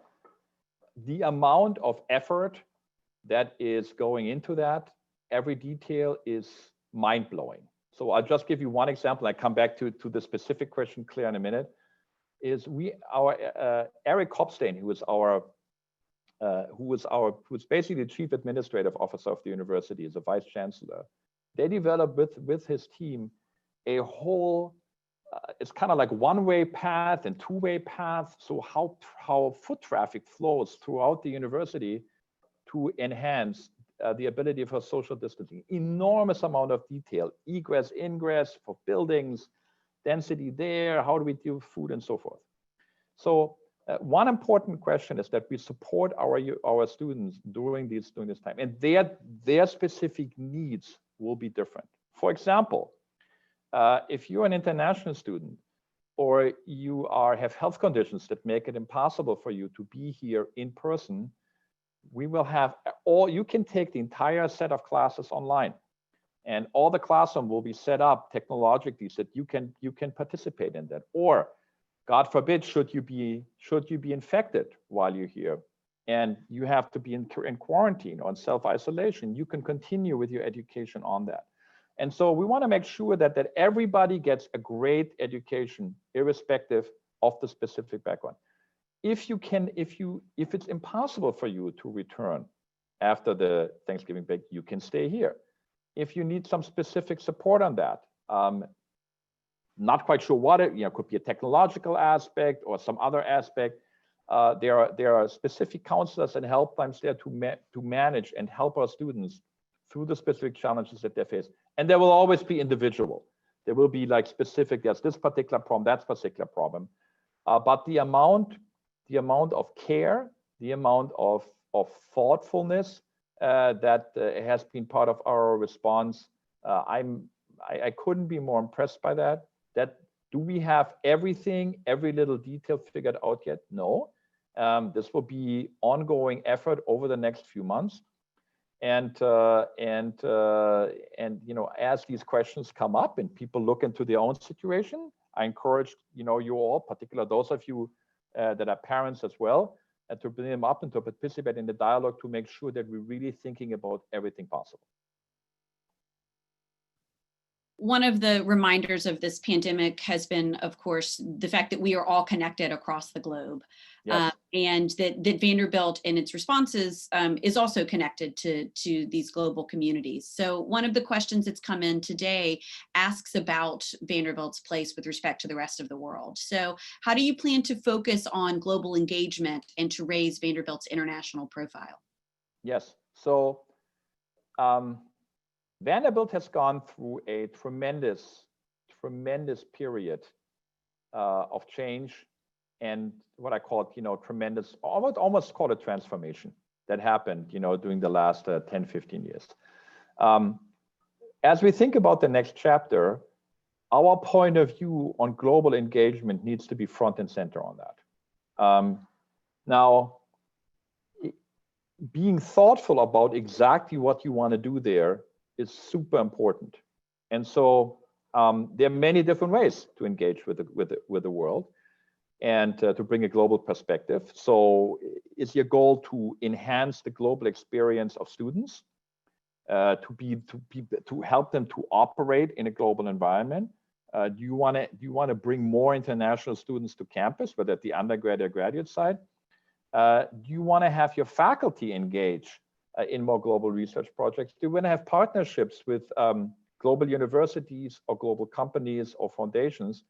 the amount of effort that is going into that, every detail is mind-blowing. So I'll just give you one example. I come back to the specific question, Claire, in a minute. Is Eric Kopstein, who's basically the chief administrative officer of the university, is a vice chancellor. They developed with his team a whole, it's kind of like one-way path and two-way path. So how foot traffic flows throughout the university to enhance the ability for social distancing. Enormous amount of detail, egress, ingress for buildings, density there, how do we do food and so forth. So one important question is that we support our students during this time, and their specific needs will be different. For example, if you're an international student or you have health conditions that make it impossible for you to be here in person, we will have you can take the entire set of classes online, and all the classroom will be set up technologically so that you can participate in that. Or God forbid, should you be infected while you're here and you have to be in quarantine or in self-isolation, you can continue with your education on that. And so we want to make sure that everybody gets a great education, irrespective of the specific background. If it's impossible for you to return after the Thanksgiving break, you can stay here. If you need some specific support on that, not quite sure what it could be a technological aspect or some other aspect. There are specific counselors and helplines there to manage and help our students through the specific challenges that they face. And there will always be individual. There will be like specific. There's this particular problem, that particular problem. But the amount of care, the amount of thoughtfulness that has been part of our response, I couldn't be more impressed by that. Do we have everything, every little detail figured out yet? No. This will be ongoing effort over the next few months. And as these questions come up and people look into their own situation, I encourage you all, particularly those of you that are parents as well, to bring them up and to participate in the dialogue to make sure that we're really thinking about everything possible. One of the reminders of this pandemic has been, of course, the fact that we are all connected across the globe. Yes. And that Vanderbilt in its responses is also connected to these global communities. So one of the questions that's come in today asks about Vanderbilt's place with respect to the rest of the world. So how do you plan to focus on global engagement and to raise Vanderbilt's international profile? Yes, so Vanderbilt has gone through a tremendous period of change and what I call it, tremendous, almost call it transformation that happened, during the last 10, 15 years. As we think about the next chapter, our point of view on global engagement needs to be front and center on that. Now, being thoughtful about exactly what you want to do there is super important. And so there are many different ways to engage with the world and to bring a global perspective. So is your goal to enhance the global experience of students, to help them to operate in a global environment? Do you want to bring more international students to campus, whether at the undergrad or graduate side? Do you want to have your faculty engage in more global research projects? Do you want to have partnerships with global universities or global companies or foundations?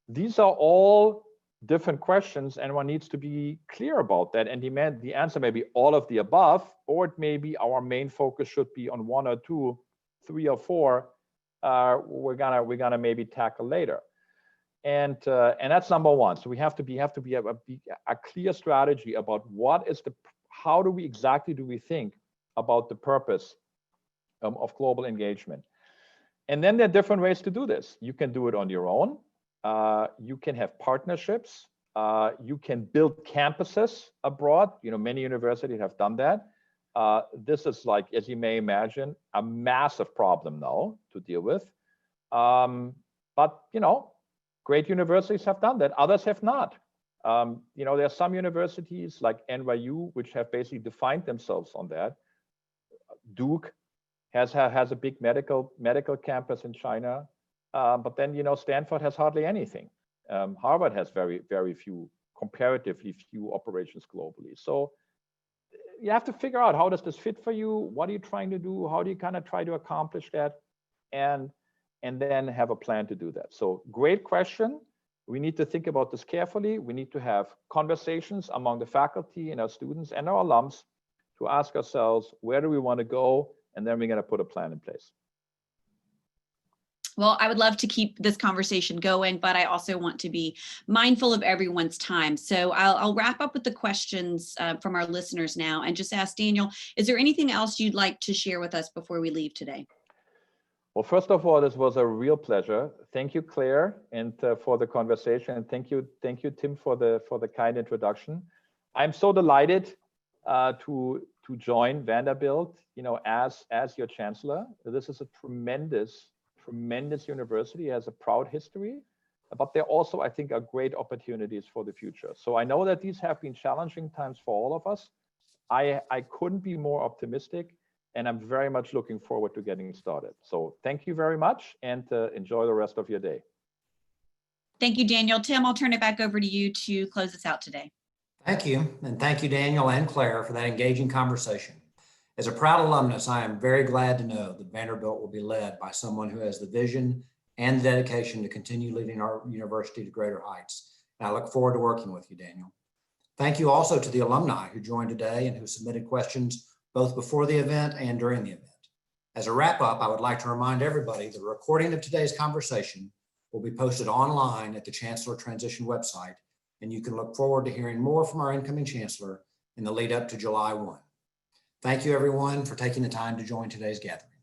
These are all different questions, and one needs to be clear about that and demand the answer may be all of the above, or it may be our main focus should be on 1 or 2, 3 or 4 we're gonna maybe tackle later. And that's number one. So we have to be a clear strategy about what is how do we exactly do we think about the purpose of global engagement. And then there are different ways to do this. You can do it on your own. You can have partnerships. You can build campuses abroad. You know, many universities have done that. This is, like, as you may imagine, a massive problem now to deal with. But, you know, great universities have done that. Others have not. You know, there are some universities like NYU, which have basically defined themselves on that. Duke has a big medical campus in China. But then, you know, Stanford has hardly anything. Harvard has very few, comparatively few operations globally. So you have to figure out, how does this fit for you? What are you trying to do? How do you kind of try to accomplish that? And then have a plan to do that. So great question. We need to think about this carefully. We need to have conversations among the faculty and our students and our alums to ask ourselves, where do we want to go? And then we're going to put a plan in place. Well, I would love to keep this conversation going, but I also want to be mindful of everyone's time. So I'll wrap up with the questions from our listeners now and just ask Daniel, is there anything else you'd like to share with us before we leave today? Well, first of all, this was a real pleasure. Thank you, Claire, and for the conversation. And thank you, Tim, for the kind introduction. I'm so delighted to join Vanderbilt, you know, as your chancellor. This is a tremendous university, has a proud history, but there also, I think, are great opportunities for the future. So I know that these have been challenging times for all of us. I couldn't be more optimistic, and I'm very much looking forward to getting started. So thank you very much, and enjoy the rest of your day. Thank you, Daniel. Tim, I'll turn it back over to you to close us out today. Thank you. And thank you, Daniel and Claire, for that engaging conversation. As a proud alumnus, I am very glad to know that Vanderbilt will be led by someone who has the vision and the dedication to continue leading our university to greater heights. And I look forward to working with you, Daniel. Thank you also to the alumni who joined today and who submitted questions both before the event and during the event. As a wrap up, I would like to remind everybody the recording of today's conversation will be posted online at the Chancellor Transition website, and you can look forward to hearing more from our incoming chancellor in the lead up to July 1. Thank you, everyone, for taking the time to join today's gathering.